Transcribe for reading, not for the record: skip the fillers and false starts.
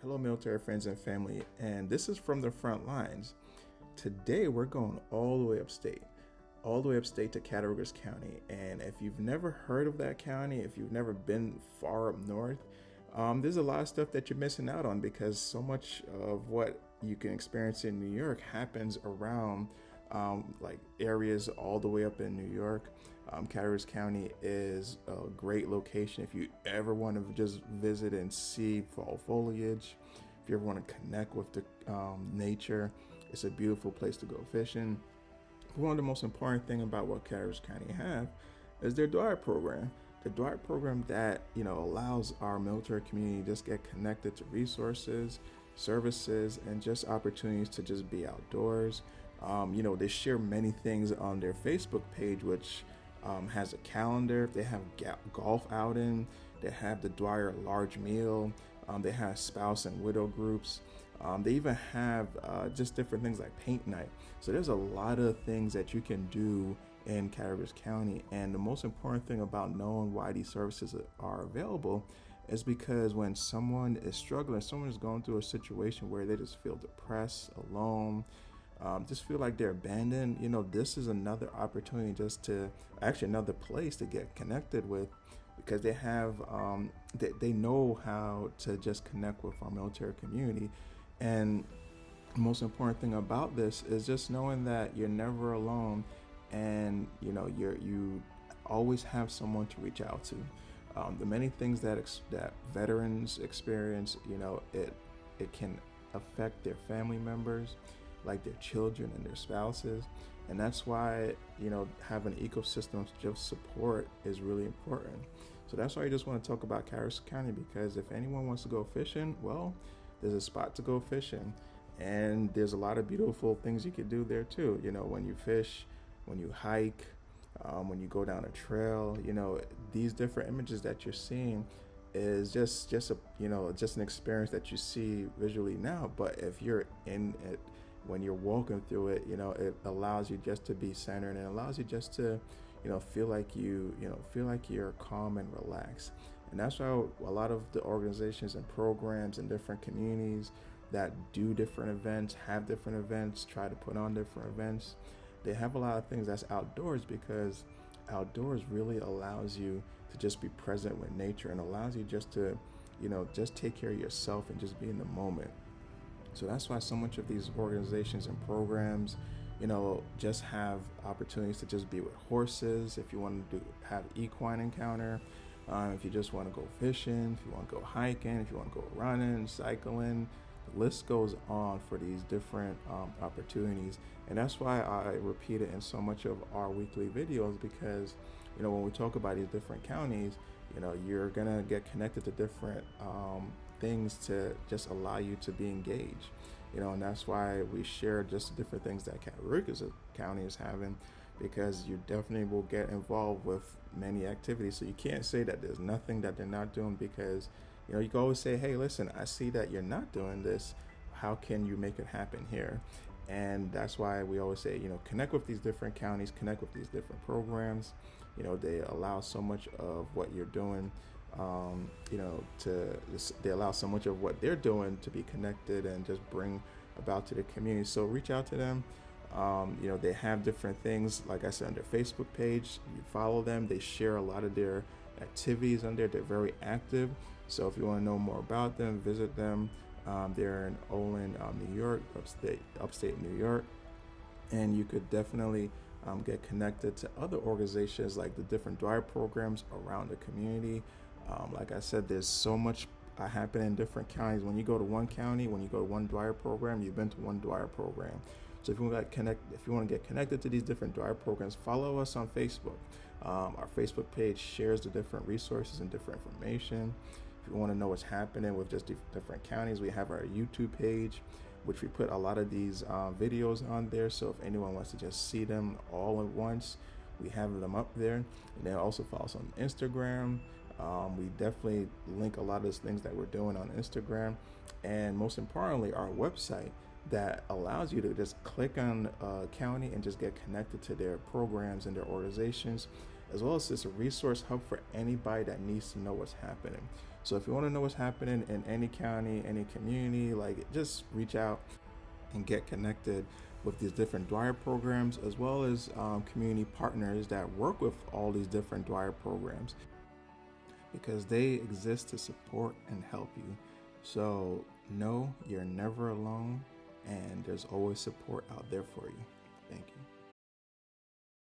Hello, military friends and family, and this is From the Frontlines. Today, we're going all the way upstate to Cattaraugus County. And if you've never heard of that county, if you've never been far up north, there's a lot of stuff that you're missing out on because so much of what you can experience in New York happens around like areas all the way up in New York. Cattaraugus County is a great location if you ever want to just visit and see fall foliage. If you ever want to connect with the nature, it's a beautiful place to go fishing. One of the most important thing about what Cattaraugus County have is their Dwyer program. The Dwyer program that allows our military community to just get connected to resources, services, and just opportunities to just be outdoors. They share many things on their Facebook page, which has a calendar. They have golf outing. They have the Dwyer large meal. They have spouse and widow groups. They even have just different things like paint night. So there's a lot of things that you can do in Cattaraugus County. And the most important thing about knowing why these services are available is because when someone is struggling, someone is going through a situation where they just feel depressed, alone, just feel like they're abandoned, this is another opportunity another place to get connected with, because they have they know how to just connect with our military community. And the most important thing about this is just knowing that you're never alone, and you always have someone to reach out to. The many things that veterans experience, it can affect their family members, like their children and their spouses. And that's why, having an ecosystem of support is really important. So that's why I just want to talk about Cattaraugus County, because if anyone wants to go fishing, well, there's a spot to go fishing. And there's a lot of beautiful things you could do there too. When you fish, when you hike, when you go down a trail, these different images that you're seeing is just an experience that you see visually now. But if you're in it, when you're walking through it, it allows you just to be centered, and it allows you just to, feel like you're calm and relaxed. And that's why a lot of the organizations and programs and different communities that do different events, try to put on different events, they have a lot of things that's outdoors, because outdoors really allows you to just be present with nature and allows you just to, just take care of yourself and just be in the moment. So that's why so much of these organizations and programs, just have opportunities to just be with horses. If you want to have equine encounter, if you just want to go fishing, if you want to go hiking, if you want to go running, cycling, the list goes on for these different opportunities. And that's why I repeat it in so much of our weekly videos, because, when we talk about these different counties, you're going to get connected to different things to just allow you to be engaged, and that's why we share just different things that Cattaraugus County is having, because you definitely will get involved with many activities. So you can't say that there's nothing that they're not doing, because you can always say, hey, listen, I see that you're not doing this. How can you make it happen here? And that's why we always say, connect with these different counties, connect with these different programs. They allow so much of what you're doing, they allow so much of what they're doing to be connected and just bring about to the community. So reach out to them. They have different things, like I said, on their Facebook page. You follow them. They share a lot of their activities on there. They're very active. So if you want to know more about them, visit them. They're in Olin, New York, upstate New York. And you could definitely get connected to other organizations like the different Dwyer programs around the community. Like I said, there's so much happening in different counties. When you go to one county, when you go to one Dwyer program, you've been to one Dwyer program. So if you want to get connected to these different Dwyer programs, follow us on Facebook. Our Facebook page shares the different resources and different information. If you want to know what's happening with just different counties, we have our YouTube page, which we put a lot of these videos on there. So if anyone wants to just see them all at once, we have them up there. And then also follow us on Instagram. We definitely link a lot of those things that we're doing on Instagram. And most importantly, our website that allows you to just click on a county and just get connected to their programs and their organizations. as well as it's a resource hub for anybody that needs to know what's happening. So if you want to know what's happening in any county, any community, like, just reach out and get connected with these different Dwyer programs, as well as community partners that work with all these different Dwyer programs, because they exist to support and help you. So know you're never alone, and there's always support out there for you.